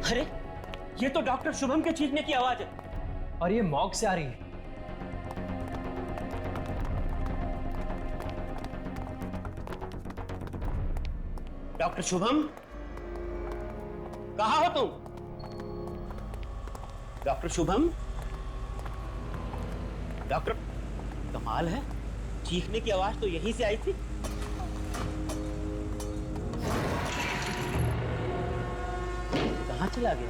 अरे ये तो डॉक्टर शुभम के चीखने की आवाज है। और ये मॉर्ग से आ रही है। डॉक्टर शुभम, कहाँ हो तुम? डॉक्टर शुभम, डॉक्टर, कमाल है, चीखने की आवाज तो यहीं से आई थी। कहाँ चला गया?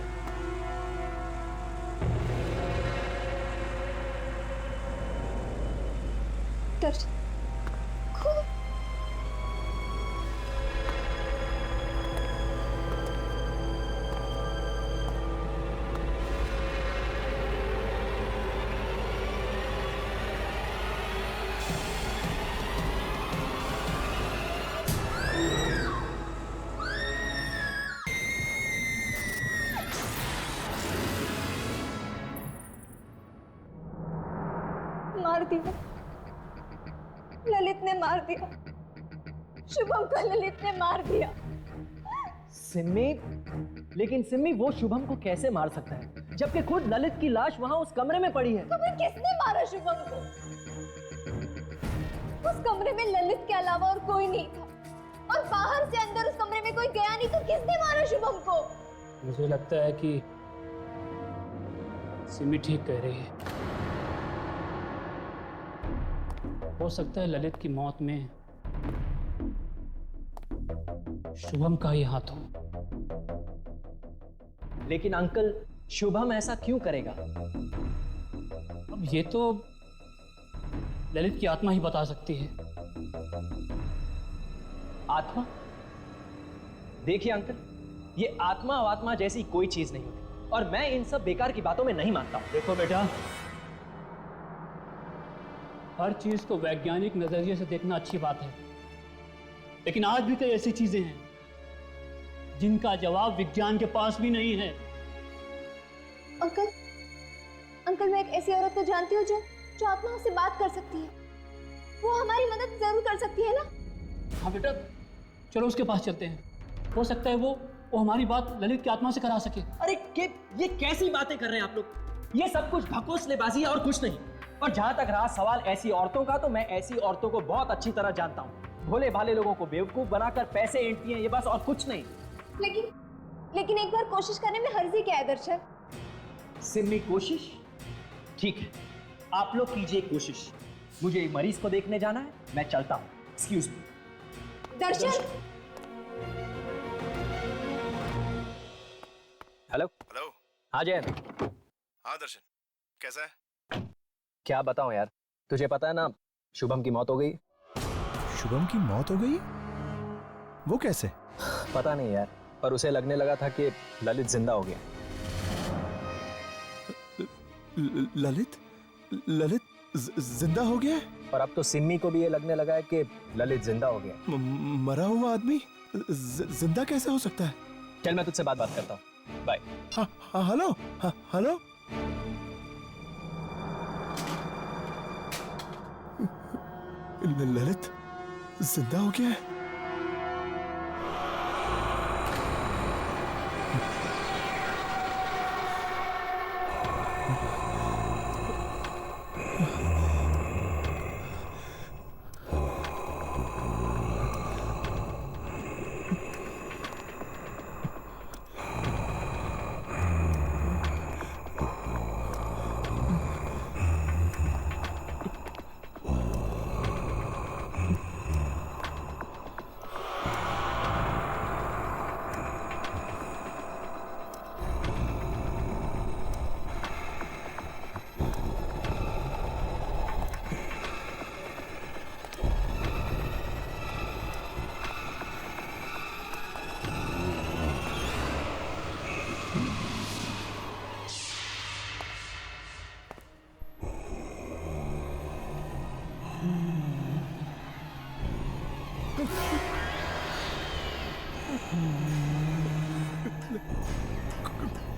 दर्शन मार दिया, ललित ने मार दिया, शुभम को ललित ने मार दिया। सिम्मी, लेकिन सिम्मी वो शुभम को कैसे मार सकता है जबकि खुद ललित की लाश वहां उस कमरे में पड़ी है? तो फिर किसने मारा शुभम को? उस कमरे में ललित के अलावा और कोई नहीं था, और बाहर से अंदर उस कमरे में कोई गया नहीं, तो किसने मारा शुभम को? मुझे लगता है कि सिमी ठीक कह रही है। हो सकता है ललित की मौत में शुभम का ही हाथ हो। लेकिन अंकल, शुभम ऐसा क्यों करेगा? अब ये तो ललित की आत्मा ही बता सकती है। आत्मा? देखिए अंकल, ये आत्मा अवात्मा जैसी कोई चीज नहीं होती, और मैं इन सब बेकार की बातों में नहीं मानता हूं। देखो बेटा, हर चीज को वैज्ञानिक नजरिए से देखना अच्छी बात है, लेकिन आज भी कई ऐसी चीजें हैं जिनका जवाब विज्ञान के पास भी नहीं है। अंकल, अंकल मैं एक ऐसी औरत को जानती हूँ जो आत्मा से बात कर सकती है। वो हमारी मदद जरूर कर सकती है ना? हाँ बेटा, चलो उसके पास चलते हैं। हो सकता है वो हमारी बात ललित की आत्मा से करा सके। अरे ये कैसी बातें कर रहे हैं आप लोग? ये सब कुछ ढकोसलेबाजी है और कुछ नहीं। और जहां तक रहा सवाल ऐसी औरतों का, तो मैं ऐसी औरतों को बहुत अच्छी तरह जानता हूँ। भोले भाले लोगों को बेवकूफ बनाकर पैसे ऐंठती हैं, ये बस, और कुछ नहीं। लेकिन एक बार कोशिश करने में हर्जी क्या है दर्शन? सिम्मी, कोशिश ठीक है, आप लोग कीजिए कोशिश। मुझे मरीज को देखने जाना है, मैं चलता हूँ। Excuse me. Darshan. Hello. Hello. हाँ जयंत। हाँ दर्शन, कैसा है? क्या बताऊं यार, तुझे पता है ना, शुभम की मौत हो गई। शुभम की मौत हो गई? वो कैसे? पता नहीं यार, पर उसे लगने लगा था कि ललित जिंदा हो गया। ललित जिंदा हो गया है? और अब तो सिम्मी को भी ये लगने लगा है कि ललित जिंदा हो गया। मरा हुआ आदमी जिंदा कैसे हो सकता है? चल मैं तुझसे बात करता हूँ, बाय। हाँ हेलो। हाँ हेलो। ललित जिंदा हो गया है?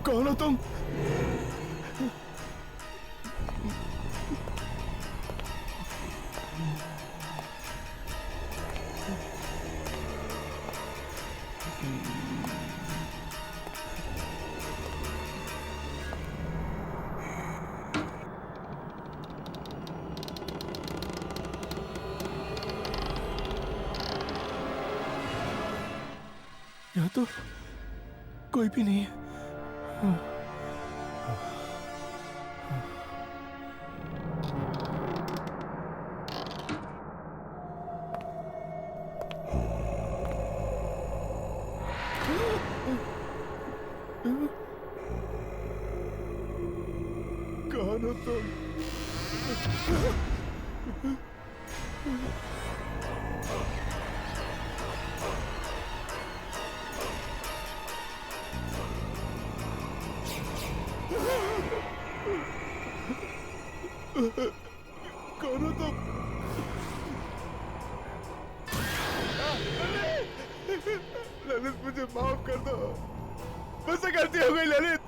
कौन हो तुम? यहाँ तो कोई भी नहीं है। कौन हो तुम? कौन हो तुम? ललित, मुझे माफ कर दो। मुझसे गलती हो गई ललित,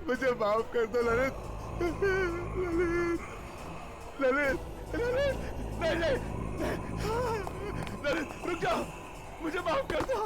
मुझे माफ कर दो ललित। ललित, ललित, ललित, नहीं नहीं, ललित रुक जाओ, मुझे माफ कर दो।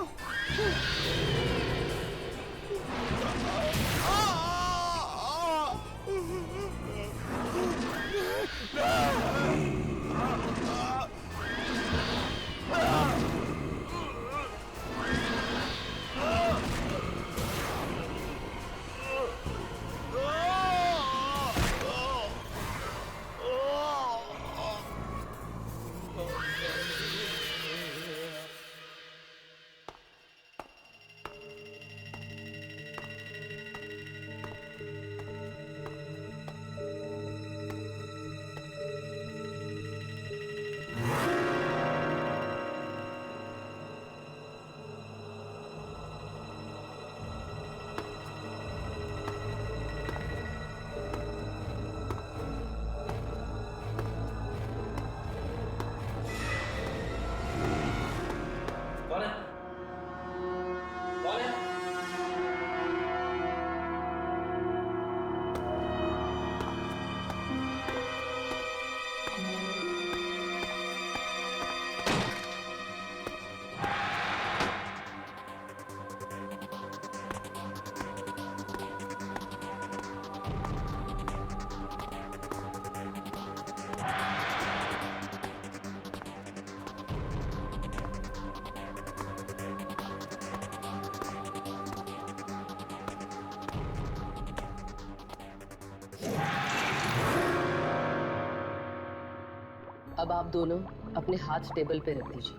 अब आप दोनों अपने हाथ टेबल पे रख दीजिए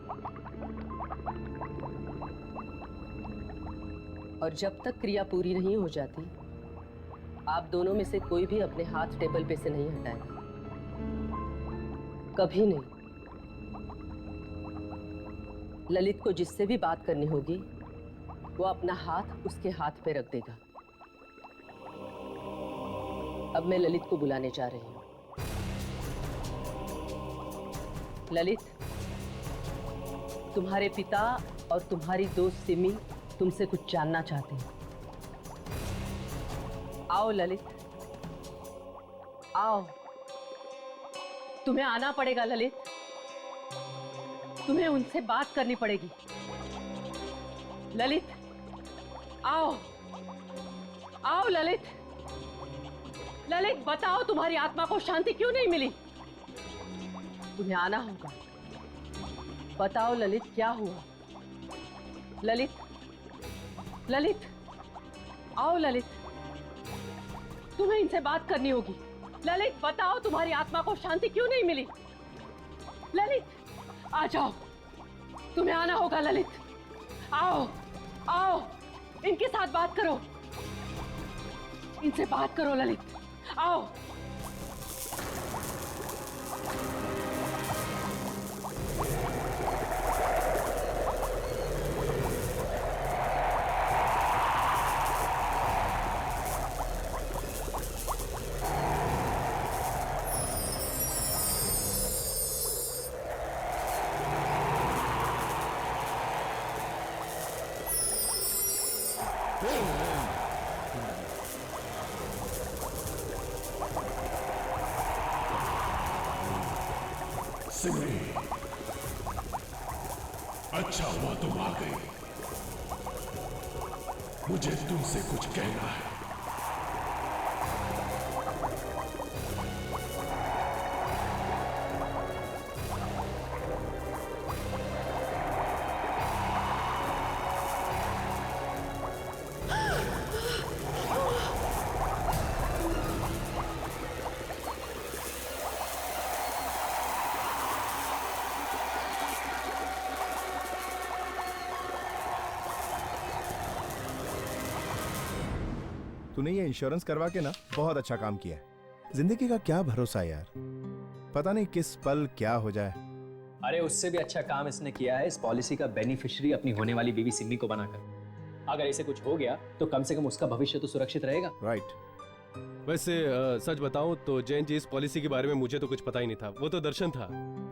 और जब तक क्रिया पूरी नहीं हो जाती आप दोनों में से कोई भी अपने हाथ टेबल पे से नहीं हटाएगा, कभी नहीं। ललित को जिससे भी बात करनी होगी वो अपना हाथ उसके हाथ पे रख देगा। अब मैं ललित को बुलाने जा रही हूँ। ललित, तुम्हारे पिता और तुम्हारी दोस्त सिमी तुमसे कुछ जानना चाहते हैं। आओ ललित, आओ। तुम्हें आना पड़ेगा ललित, तुम्हें उनसे बात करनी पड़ेगी। ललित, आओ, आओ ललित। ललित, बताओ तुम्हारी आत्मा को शांति क्यों नहीं मिली? तुम्हें आना होगा। बताओ ललित, क्या हुआ? ललित, ललित, आओ ललित, तुम्हें इनसे बात करनी होगी। ललित, बताओ तुम्हारी आत्मा को शांति क्यों नहीं मिली? ललित, आ जाओ, तुम्हें आना होगा। ललित, आओ, आओ, इनके साथ बात करो, इनसे बात करो। ललित, आओ। सिमरी, अच्छा हुआ तुम आ गई। मुझे तुमसे कुछ कहना है। तूने ये इंश्योरेंस करवा के ना बहुत अच्छा काम किया है। जिंदगी का क्या भरोसा यार, पता नहीं किस पल क्या हो जाए। अरे उससे भी अच्छा काम इसने किया है, इस पॉलिसी का बेनिफिशियरी अपनी होने वाली बीवी सिमी को बनाकर। अगर इसे कुछ हो गया तो कम से कम उसका भविष्य तो सुरक्षित रहेगा। राइट। वैसे सच बताऊं तो जैन जी, इस पॉलिसी के बारे में मुझे तो कुछ पता ही नहीं था। वो तो दर्शन था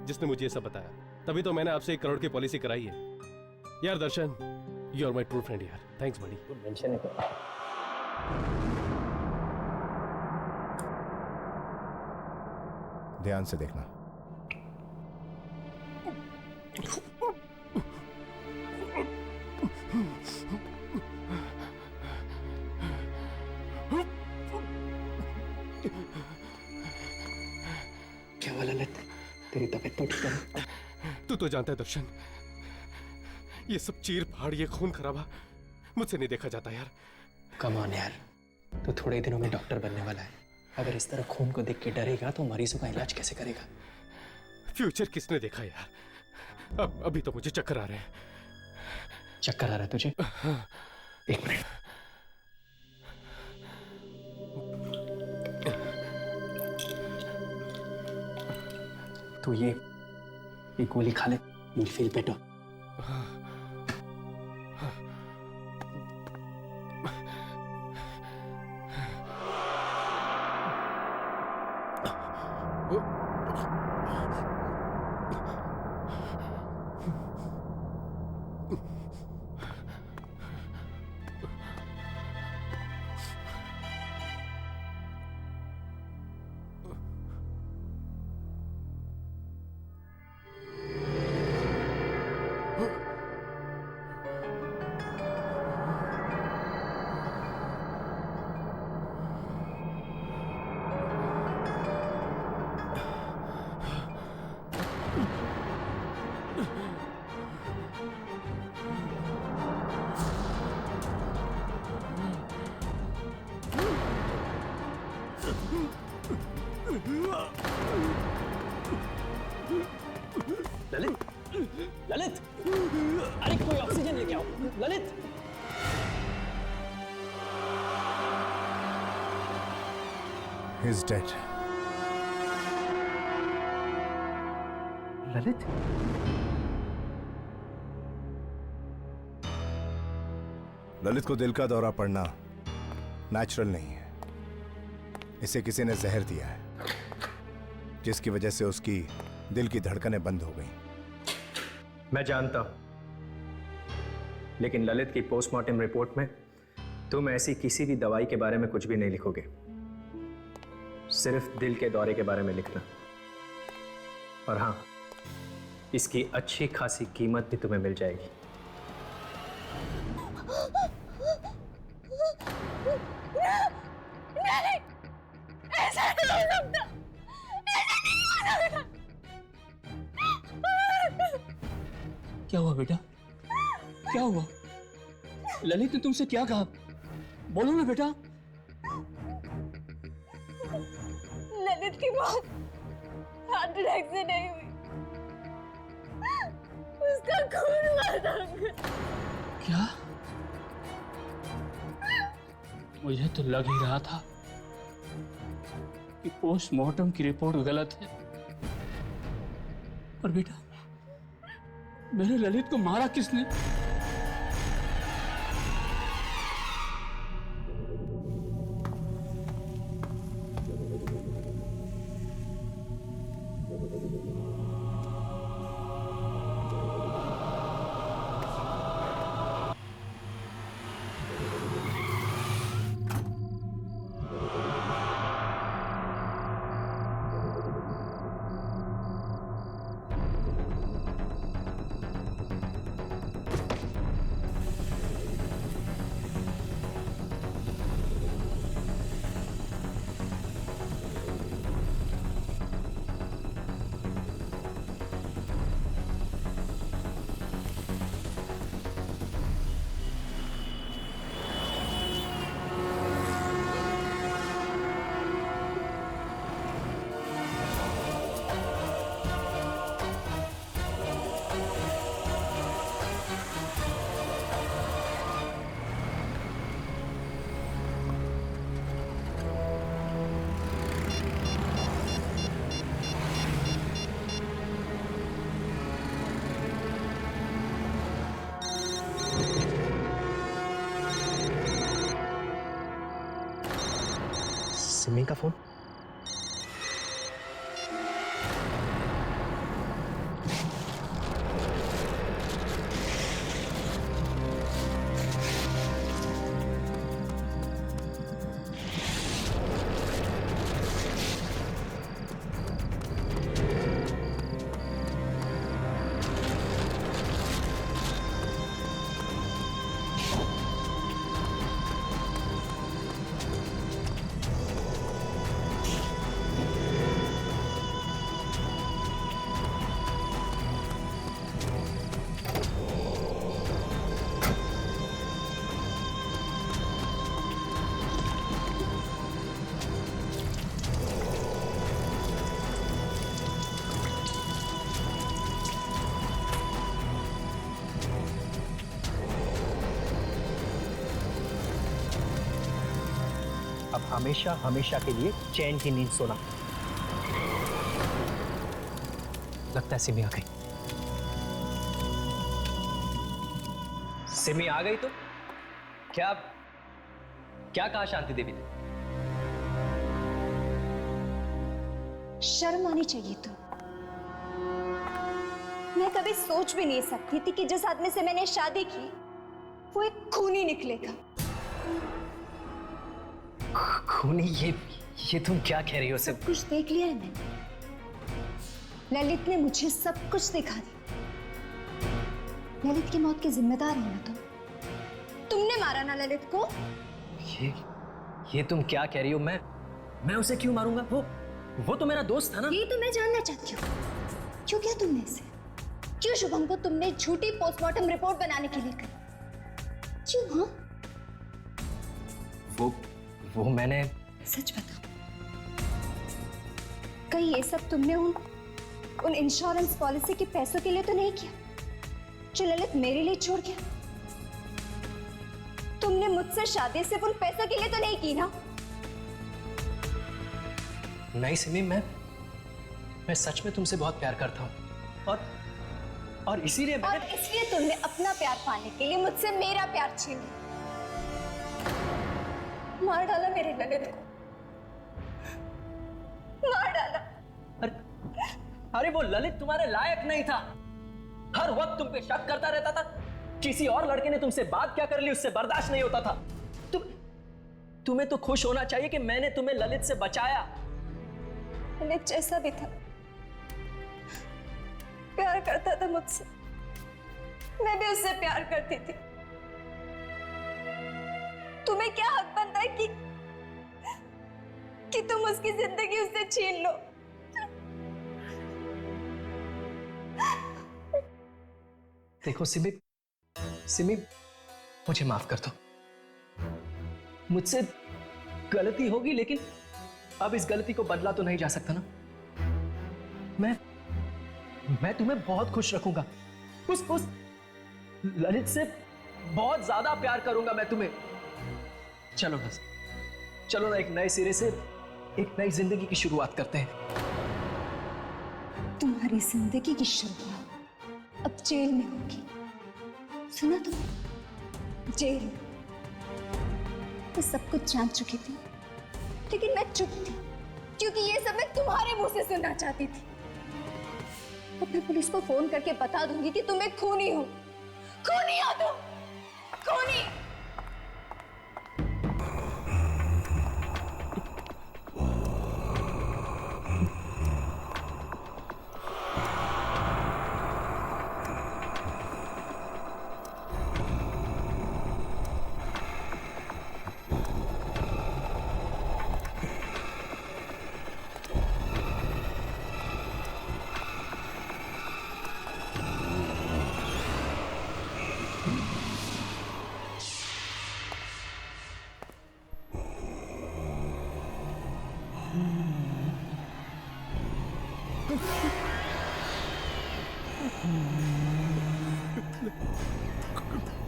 जिसने मुझे ये सब बताया, तभी तो मैंने आपसे 1 करोड़ की पॉलिसी कराई है। यार Darshan, you are my true friend यार, थैंक्स बड़ी। मेंशन है तो। ध्यान से देखना। क्या हुआ ललित, तेरी तबीयत तो ठीक है? तू तो जानता है दर्शन, ये सब चीर फाड़, ये खून खराबा मुझसे नहीं देखा जाता यार। कम ऑन यार, तो थोड़े दिनों में डॉक्टर बनने वाला है। अगर इस तरह खून को देख के डरेगा तो मरीजों का इलाज कैसे करेगा? फ्यूचर किसने देखा यार। अब अभी तो मुझे चक्कर आ रहे हैं। चक्कर आ रहा है तुझे? 1 मिनट। तो ये गोली खा ले, you'll feel better. Lalit, Lalit, अरे कोई ऑक्सीजन लेके आओ। Lalit, He's dead. ललित, ललित को दिल का दौरा पड़ना नेचुरल नहीं है। इसे किसी ने जहर दिया है, जिसकी वजह से उसकी दिल की धड़कनें बंद हो गई। मैं जानता हूं, लेकिन ललित की पोस्टमार्टम रिपोर्ट में तुम ऐसी किसी भी दवाई के बारे में कुछ भी नहीं लिखोगे। सिर्फ दिल के दौरे के बारे में लिखना। और हाँ, इसकी अच्छी खासी कीमत भी तुम्हें मिल जाएगी। ऐसा नहीं हो सकता, ऐसा नहीं हो सकता। क्या हुआ बेटा, क्या हुआ? ललित ने तुमसे क्या कहा? बोलो ना बेटा। ललित की मौत हार्ट अटैक से नहीं हुई, उसका खून हुआ था। क्या? मुझे तो लग ही रहा था कि पोस्टमार्टम की रिपोर्ट गलत है। पर बेटा, मेरे ललित को मारा किसने? सिमी का फोन। अब हमेशा हमेशा के लिए चैन की नींद सोना। लगता है सिमी आ गई। सिमी आ गई तो क्या क्या कहा शांति देवी ने? शर्म आनी चाहिए तो। मैं कभी सोच भी नहीं सकती थी कि जिस आदमी से मैंने शादी की वो एक खूनी निकलेगा। खूनी? ये तुम क्या कह रही हो? सब कुछ देख लिया है मैंने। ललित ने मुझे सब कुछ दिखा दिया। ललित की मौत के जिम्मेदार हो ना तुम। तुमने मारा ना ललित को। ये तुम क्या कह रही हो? मैं उसे क्यों मारूंगा? वो तो मेरा दोस्त था ना। ये तो मैं जानना चाहती हूँ, क्यों किया तुमने इसे? क्यों शुभम को तुमने झूठी पोस्टमार्टम रिपोर्ट बनाने के लिए कही? क्यों? हाँ, वो मैंने। सच बताओ, कहीं ये सब तुमने उन इंश्योरेंस पॉलिसी के पैसों के लिए तो नहीं किया जो ललित मेरे लिए छोड़ गया? तुमने मुझसे शादी सिर्फ उन पैसों के लिए तो नहीं की ना? नहीं सिमी, मैं सच में तुमसे बहुत प्यार करता हूँ और इसीलिए तुमने अपना प्यार पाने के लिए मुझसे मेरा प्यार छीन लिया। मार डाला मेरे ललित को, मार डाला। अरे वो ललित तुम्हारे लायक नहीं था। हर वक्त तुम पे शक करता रहता था। किसी और लड़के ने तुमसे बात क्या कर ली उससे बर्दाश्त नहीं होता था। तुम्हें तो खुश होना चाहिए कि मैंने तुम्हें ललित से बचाया। ललित जैसा भी था, प्यार करता था मुझसे, मैं भी उससे प्यार करती थी। तुम्हें क्या हक बनता है कि तुम उसकी जिंदगी उससे छीन लो? देखो सिमी, मुझे माफ कर दो। मुझसे गलती होगी, लेकिन अब इस गलती को बदला तो नहीं जा सकता ना। मैं तुम्हें बहुत खुश रखूंगा। उस ललित से बहुत ज्यादा प्यार करूंगा मैं तुम्हें। चलो ना, एक नए सिरे से एक नई जिंदगी की शुरुआत करते हैं। तुम्हारी जिंदगी की शुरुआत अब जेल में होगी, सुना तुमने? जेल में। मैं सब कुछ जान चुकी थी, लेकिन मैं चुप थी क्योंकि ये सब मैं तुम्हारे मुंह से सुनना चाहती थी। अब मैं पुलिस को फोन करके बता दूंगी कि तुम एक खूनी हो। खूनी हो तुम, खूनी।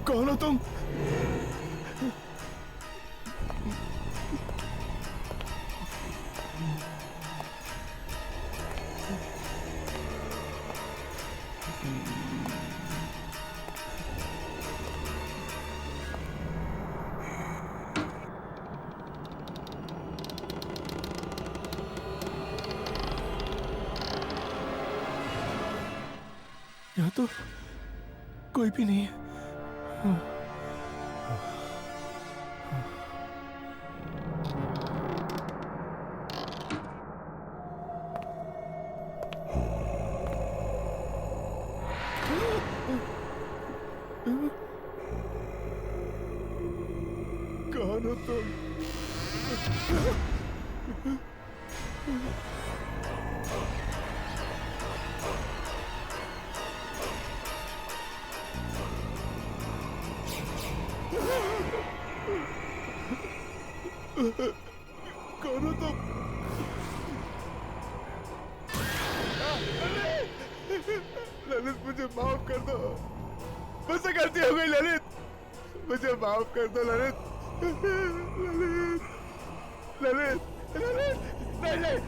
कौन हो तुम? तो कोई भी नहीं है। कौन हो तुम? कौन हो तुम? ललित मुझे माफ कर दो, मुझसे गलती हो गई ललित, मुझे माफ कर दो ललित। ललित ललित ललित नहीं नहीं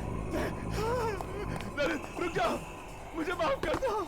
ललित रुक जाओ, मुझे माफ कर दो।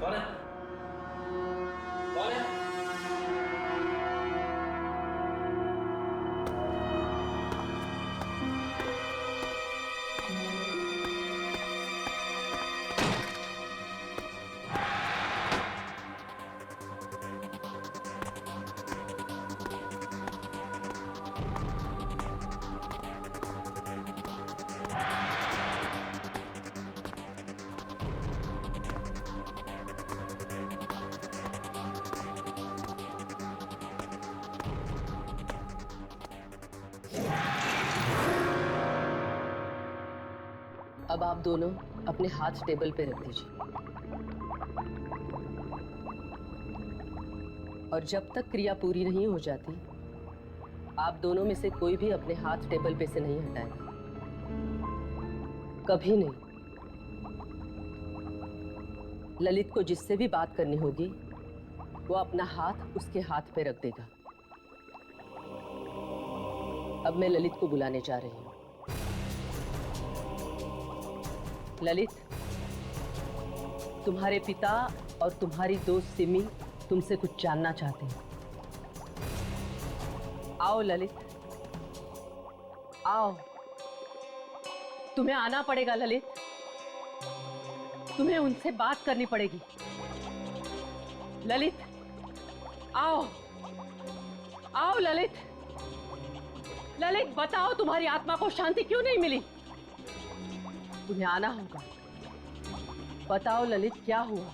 कौन है? कौन है? अब आप दोनों अपने हाथ टेबल पे रख दीजिए और जब तक क्रिया पूरी नहीं हो जाती आप दोनों में से कोई भी अपने हाथ टेबल पे से नहीं हटाएगा, कभी नहीं। ललित को जिससे भी बात करनी होगी वो अपना हाथ उसके हाथ पे रख देगा। अब मैं ललित को बुलाने जा रही हूँ। ललित, तुम्हारे पिता और तुम्हारी दोस्त सिमी तुमसे कुछ जानना चाहते हैं। आओ ललित, आओ। तुम्हें आना पड़ेगा ललित, तुम्हें उनसे बात करनी पड़ेगी। ललित, आओ, आओ ललित। ललित, बताओ तुम्हारी आत्मा को शांति क्यों नहीं मिली? तुम्हें आना होगा। बताओ ललित, क्या हुआ?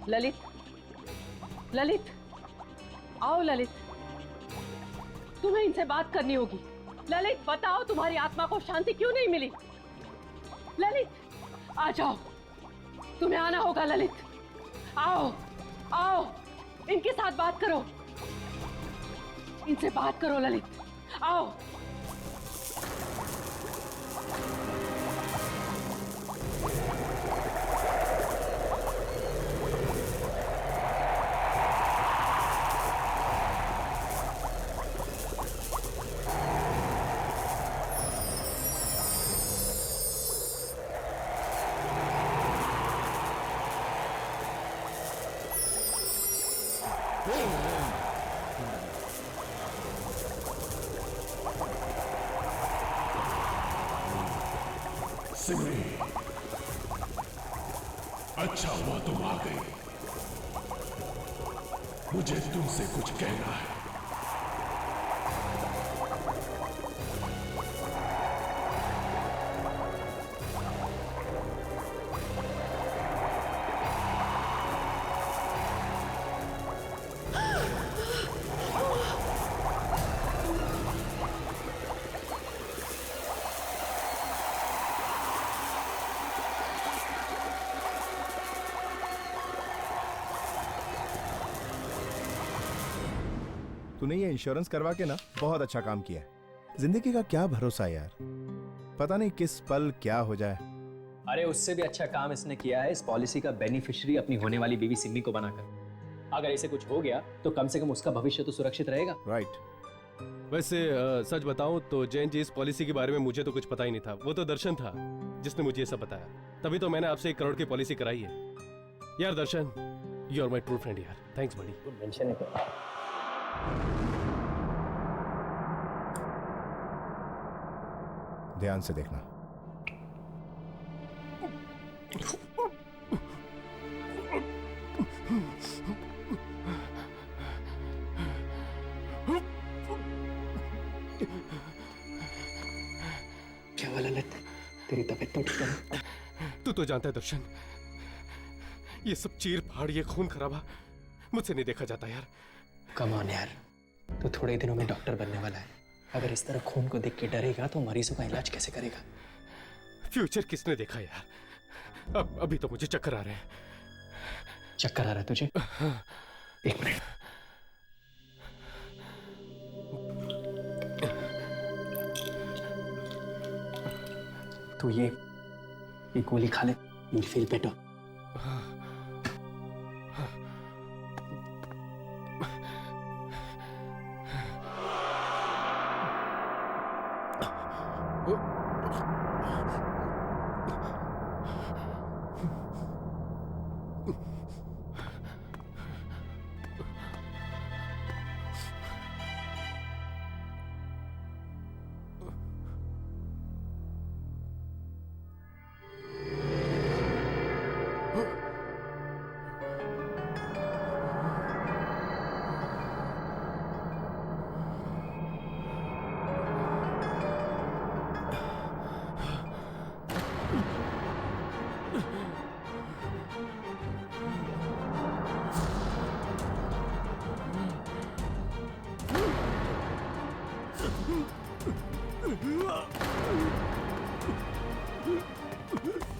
ललित, ललित, आओ ललित, तुम्हें इनसे बात करनी होगी। ललित, बताओ तुम्हारी आत्मा को शांति क्यों नहीं मिली? ललित, आ जाओ, तुम्हें आना होगा ललित। आओ, आओ, इनके साथ बात करो, इनसे बात करो ललित, आओ। सिमरी, अच्छा हुआ तुम आ गई। मुझे तुमसे कुछ कहना है। तूने ये इंश्योरेंस करवा के ना बहुत अच्छा काम किया है। जिंदगी का क्या भरोसा यार, पता नहीं किस पल क्या हो जाए। अरे उससे भी अच्छा काम इसने किया है, इस पॉलिसी का बेनिफिशियरी अपनी होने वाली बीवी सिमी को बनाकर। अगर इसे कुछ हो गया तो कम से कम उसका भविष्य तो सुरक्षित रहेगा। राइट। वैसे सच बताऊं तो जैन जी, इस पॉलिसी के बारे में मुझे तो कुछ पता ही नहीं था। वो तो दर्शन था जिसने मुझे ये सब बताया, तभी तो मैंने आपसे 1 करोड़ की पॉलिसी कराई है। यार Darshan, you are my true friend यार, थैंक्स बड़ी। टेंशन है क्या? ध्यान से देखना। क्या हुआ ललित, तेरी तबीयत तो ठीक है? तू तो जानता है दर्शन, ये सब चीर फाड़, ये खून खराबा मुझसे नहीं देखा जाता यार। कम ऑन यार, तो थोड़े ही दिनों में डॉक्टर बनने वाला है। अगर इस तरह खून को देख के डरेगा तो मरीजों का इलाज कैसे करेगा? फ्यूचर किसने देखा यार? अब अभी तो मुझे चक्कर आ रहे हैं। चक्कर आ रहा है तुझे? 1 मिनट। तू ये गोली खा ले, you'll feel better.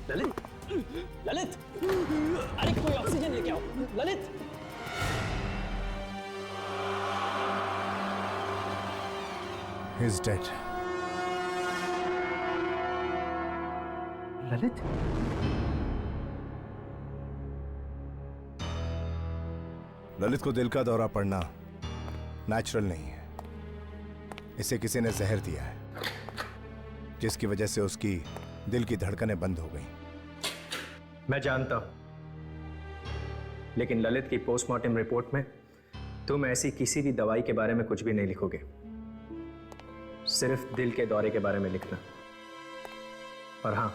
Lalit, Lalit, अरे कोई ऑक्सीजन लेके आओ। Lalit, He's dead. ललित, ललित को दिल का दौरा पड़ना नेचुरल नहीं है। इसे किसी ने जहर दिया है, जिसकी वजह से उसकी दिल की धड़कनें बंद हो गई। मैं जानता हूं, लेकिन ललित की पोस्टमार्टम रिपोर्ट में तुम ऐसी किसी भी दवाई के बारे में कुछ भी नहीं लिखोगे। सिर्फ दिल के दौरे के बारे में लिखना। और हाँ,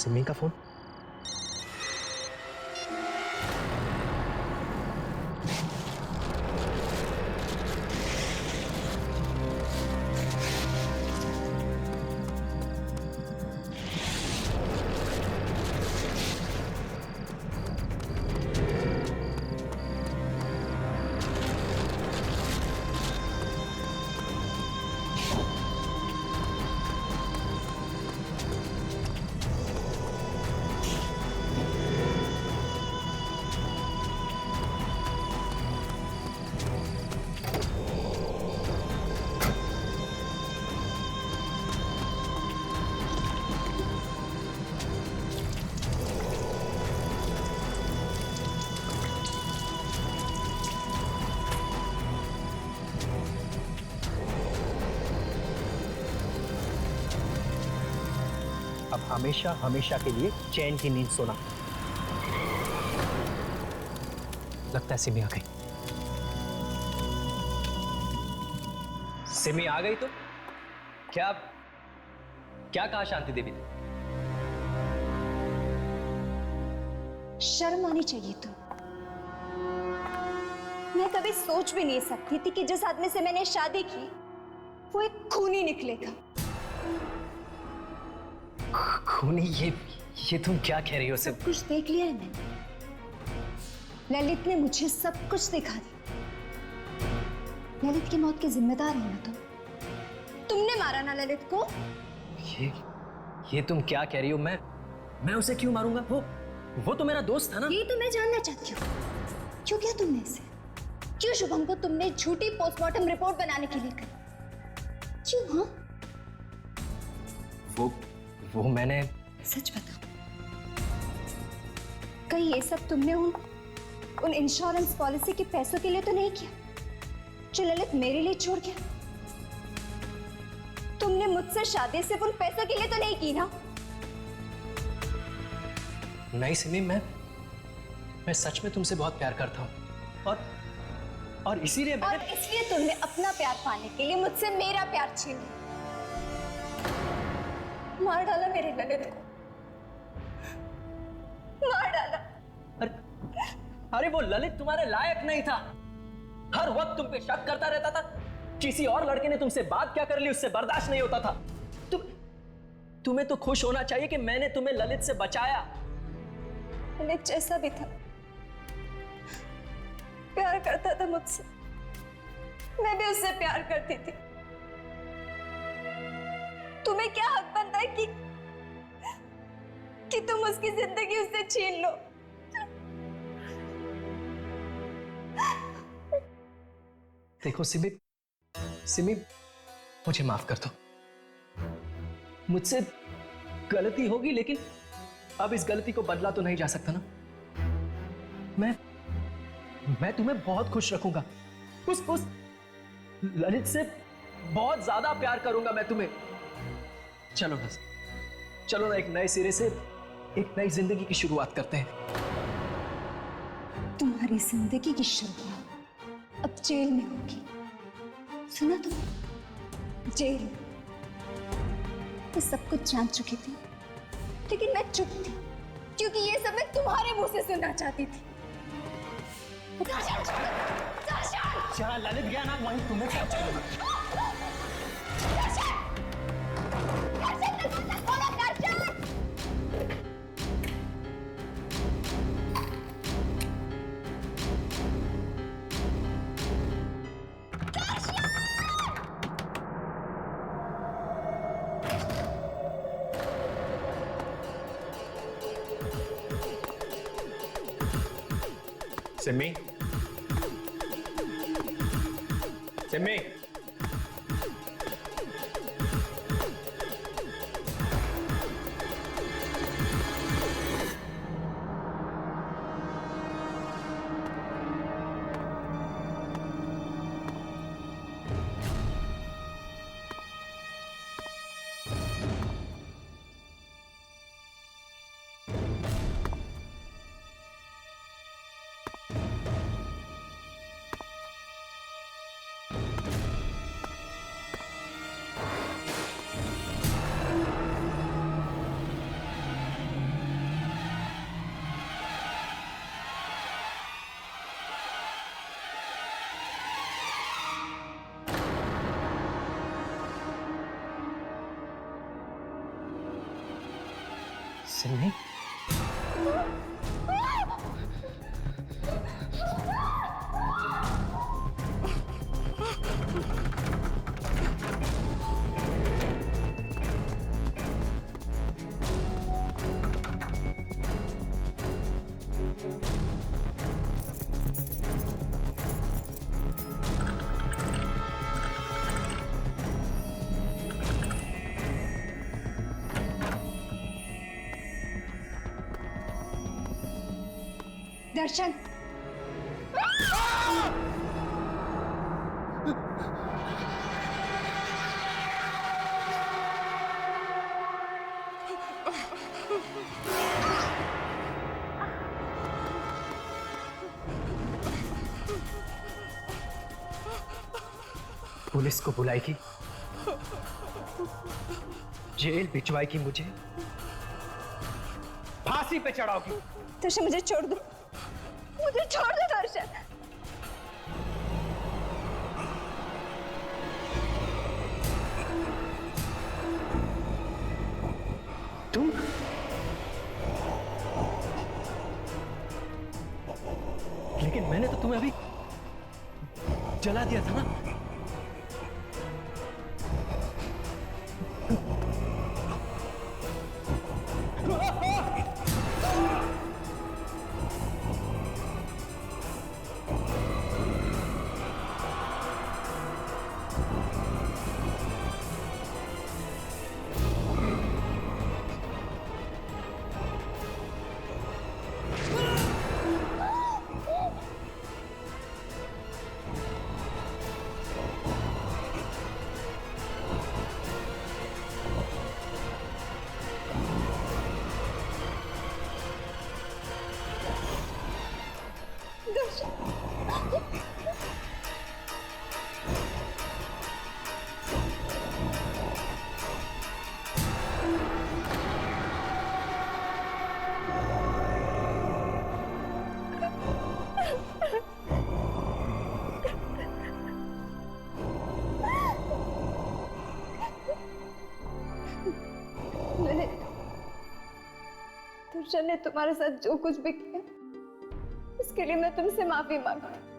सिमी का फोन। अब हमेशा हमेशा के लिए चैन की नींद सोना। लगता है सिमी आ गई। सिमी आ गई? तो क्या क्या कहा शांति देवी ने? शर्म आनी चाहिए तुम। मैं कभी सोच भी नहीं सकती थी कि जिस आदमी से मैंने शादी की वो एक खूनी निकलेगा। खूनी? ये तुम क्या कह रही हो? सब कुछ देख लिया है मैंने। ललित ने मुझे सब कुछ दिखा दिया। ललित की मौत के जिम्मेदार हो ना तुम। तुमने मारा ना ललित को। ये तुम क्या कह रही हो? मैं उसे क्यों मारूंगा? वो तो मेरा दोस्त था ना। ये तो मैं जानना चाहती हूँ, क्यों किया तुमने इसे? क्यों शुभम को तुमने झूठी पोस्टमार्टम रिपोर्ट बनाने के लिए कही? क्यों? हाँ, वो मैंने। सच बताओ, कहीं ये सब तुमने उन इंश्योरेंस पॉलिसी के पैसों के लिए तो नहीं किया जो ललित मेरे लिए छोड़ गया? तुमने मुझसे शादी सिर्फ उन पैसों के लिए तो नहीं की ना? नहीं सिमी, मैं सच में तुमसे बहुत प्यार करता हूँ और इसीलिए तुमने अपना प्यार पाने के लिए मुझसे मेरा प्यार छीन लिया। मार डाला मेरे ललित को, मार डाला। अरे वो ललित तुम्हारे लायक नहीं था। हर वक्त तुम पे शक करता रहता था। किसी और लड़के ने तुमसे बात क्या कर ली उससे बर्दाश्त नहीं होता था। तुम्हें तो खुश होना चाहिए कि मैंने तुम्हें ललित से बचाया। ललित जैसा भी था, प्यार करता था मुझसे, मैं भी उससे प्यार करती थी। तुम्हें क्या हक बनता है कि तुम उसकी जिंदगी उससे छीन लो? देखो सिमी, मुझे माफ कर दो। मुझसे गलती होगी, लेकिन अब इस गलती को बदला तो नहीं जा सकता ना। मैं तुम्हें बहुत खुश रखूंगा। उस ललित से बहुत ज्यादा प्यार करूंगा मैं तुम्हें। चलो ना, एक नए सिरे से एक नई जिंदगी की शुरुआत करते हैं। तुम्हारी जिंदगी की शुरुआत अब जेल में होगी, सुना तुम? जेल। मैं सब कुछ जान चुकी थी, लेकिन मैं चुप थी क्योंकि ये सब मैं तुम्हारे मुंह से सुनना चाहती थी। जहां ललित गया ना, वहीं तुम्हें पहुंचाऊंगा। सिमी, सिमी, सिमी, दर्शन, पुलिस को बुलाएगी, जेल भिजवाएगी, मुझे फांसी पे चढ़ाओगी। दर्शन मुझे छोड़ दो, मुझे छोड़ दो दर्शन। तुम लेकिन मैंने तो तुम्हें अभी जला दिया था ना। दर्शन ने तुम्हारे साथ जो कुछ भी किया, उसके लिए मैं तुमसे माफी मांगती हूँ।